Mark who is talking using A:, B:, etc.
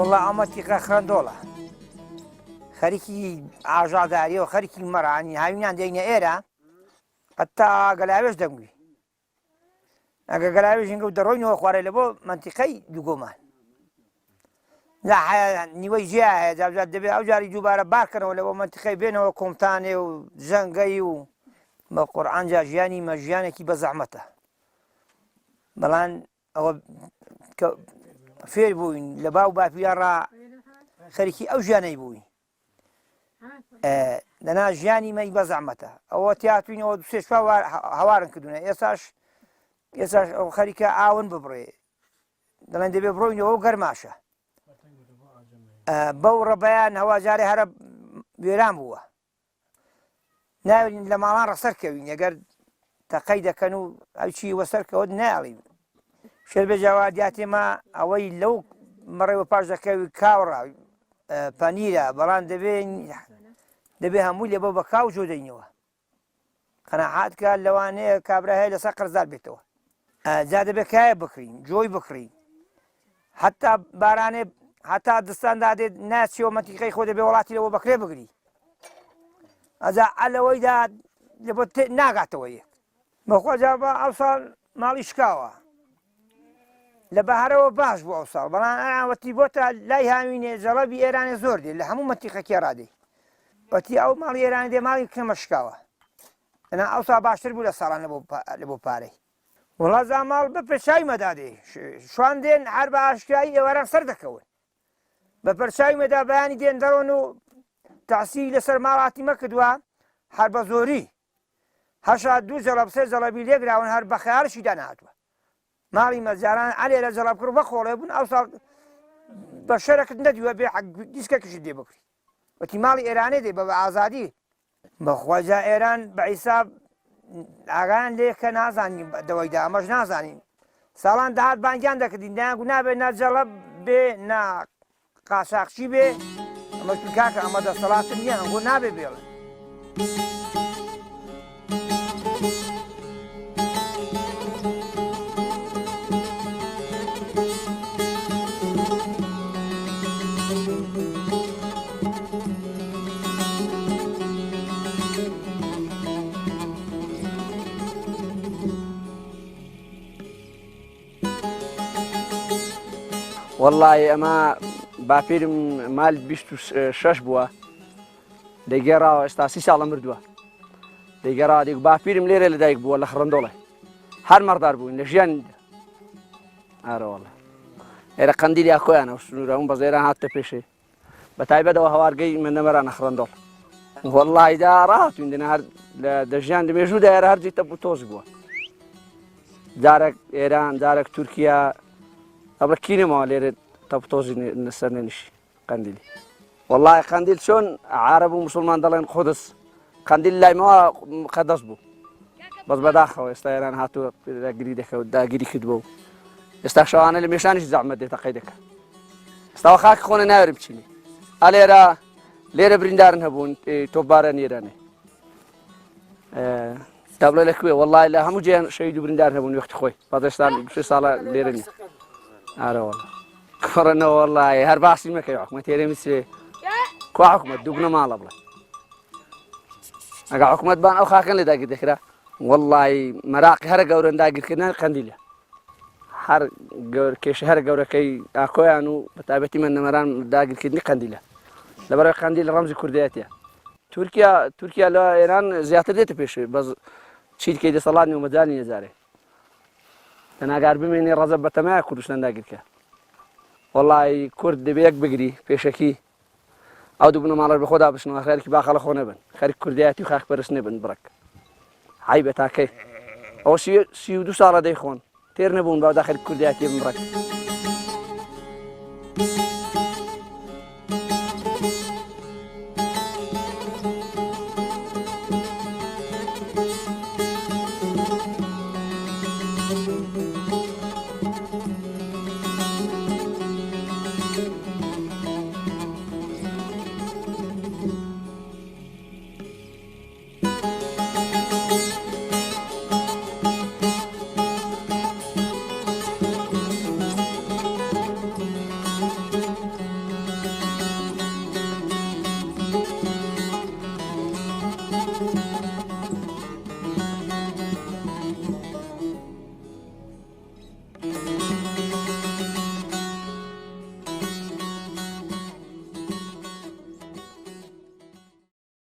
A: والله ئەمەتیقە خوێندۆڵە خەریکی ئاژاداریەوە خەریکی مەڕانی هاوینان دێنە ئێرە قەتا گەلاوێش دەنگوی ئەگە گەلاوێژ هەنگە و دەڕۆینەوە خوارێ لە بۆ منتیقەی دووگۆمان نیوەی ژیا هەیە جابجات دەبێت ئەو جاری دووبارە بارکەنەوە لە بۆ منتیقەی بێنەوە کۆمتانێ و ژەنگەی و بە قورئانجا ژیانی مەژیانێکی بە زەحمەتە بەڵام ئەوە فێر بووین لە باو باپیاڕا خەریکی ئەو ژیانەی بووین لەنا ژیانی مەی بە زەحمەتە ئەوە تیاتوینەوە دو سێ شپە هەوارن کردوونە ئێستاش ئەو خەریکە ئاون ببڕێ دەڵێن دەبێ بڕۆینەوە و گەرماشە بەو ڕەبەیان هەوا جارێ هەرە وێران بووە ناوین لە ماڵان ڕەسەرکەوین ئەگەر تەقەی دەکەن و ئەوچی وەسەرکەوت ناڵین شێر بێجاوا دیاتێمە ئەوەی لەو مەڕێوە پاش دەکەوی کاوڕا پەنیرە بەڵام دەبێ هەمووی لێ بە بە کاو جۆ دەینەوە قەنەعاتکە لەوانەیە کابرا هەیە لەسەر قەرزدار بێتەوە جا دەبێت کایە بکڕین جۆی بکڕین حتا بارانێ هەتا دستاندا دێت ناچیەوە مەتیقەی خۆ دەبێ وڵاتی لەوە بەکرێ بگری ئەجا ئەلەوەیدا لە بۆ ناگاتەوە یەک بەخۆجا بە ئەو ساڵ ماڵی شکاوە لە بەهارەوە باش بوو ئەو ساڵ بەڵام ئەوەتی بۆتە لای هاوینێ جەڵەبی ئێرانێ زۆر دێ لە هەموو مەتیقەکێ ڕادێ وەتی ئەو ماڵی ئێران دێ ماڵی کرمە شکاوە لەنا ئەو ساڵ باشتر بوو لە ساڵان لە بۆ پارەی وڵا زا ماڵ بە پێرچاوی مەدادێ شوان دێن هەر بە ئاشکایی ئێواران سەر دەکەون بە پەرچاوی مەدا بەیانی دێن دەڕۆن و تاسی لەسەر ماڵاتی مەکردووە هەر بە زۆری هەشا دوو جەڵەب سێ جەڵەبی لێگراون هەر بە خەیاڵشی دانهاتووە ماڵی مەجاران عەلێ لە جەڵەب کرد بە خۆڵێ بوون ئەو ساڵ بە شەرەکت نەدیوە بێ دیسکەکەشت دێ بکری وەتی ماڵی ئێرانێ دێ بە ئازادی بەخواجا ئێران بە حیساب ئاگان لێ کە نازانین دەوەیدا ئەمەش نازانین ساڵان داهات بانگیان دەکردین دایانگو نابێت نا جەڵەب بێ نا قاشاقچی بێ ئەمەش کاکە ئەمە دەسەڵاتن نییە هەنگۆ نابێ بێڵێ
B: والله ئەمە باپیرم مال 26 بووە دەیگەڕاوە ئێستا 30 ساڵە مردووە دەیگەڕاوە دیگە باپیرم لێرە لەدایک بووە لە خڕندۆڵێ هەر مەڕدار بووین لە ژیان ئارەوەڵە ئێرە قەندیلی خۆیانە سنوورە ئەوم بەزێران هاتە پێشێ بە تایبەتەوە هەوارگەی من نەمەرانە خڕندۆڵ وەڵڵایدا ڕاهاتوین دەنا هەر لە دەژیان دمێژوودا ئێرە هەرجی تەپ و تۆز بووە جارێک ئێران جارێک تورکیا ئەبرە کینەمەوە لێرە تەپتۆزی سەر نێنیشی قەندیلی وەڵڵای قەندیل چۆن عارەب و موسڵمان دەڵێن قودس قەندیل لایمەوە مقەدەس بوو بەس بەداخەوە ئێستا ئێران هاتووە داگیری دەکەوت داگیری کردبووە و ئێستا شەوانە لە مێشانیش زەحمەت دێتە قەی دەکە ئێستاوە خاکی خۆنە ناوێرە بچینی لێرە بریندارن هەبوون تۆپبارە ئێرانێ دابڵێ لەکوێ وەڵای لە هەموو جیان شەهید و بریندار هەبوون وەختی خۆی پادەشتان 20 ساڵە لێرە نیە ئارەوەڵ کڕەنەوە وەڵای هەر باسی مەکەی حکومەت تێرەمی سێ کو حکومەت دوگنە ماڵە بڵێ ئەگە حکومەتبان ئەو خاکەن لێ داگیر دەکرا وەڵای مەراقی هەرە گەورەن داگیرکردن قەندیلە هەر کێشە هەر گەورەکەی ئاکۆیان و بەتابەتی من نەمەران داگیرکردنی قەندیلە لەبەرەوەی قەندیل ڕەمزی کوردایەتە تورکیا لە ئێران زیاتر دێتە پێش بەس چیتکەی دەسەڵاتنی و مەجای نێزارێ لە ناگار بمێنێ ڕەزە بەتەمایە کوردستان داگیرکە وەڵای کورد دەبێ یەک بگری پێشەکی ئەو دوو بنە ماڵەر بەخۆدا بشنەوە خەرکی باخەڵە خۆ نەبن خەرکی کوردایەتی و خاکپەرست نەبن بڕک های بە تاکەی ئەوە 32 ساڵە دەیخۆن تێر نەبوون باودا خەرکی کوردایەتی بن بڕک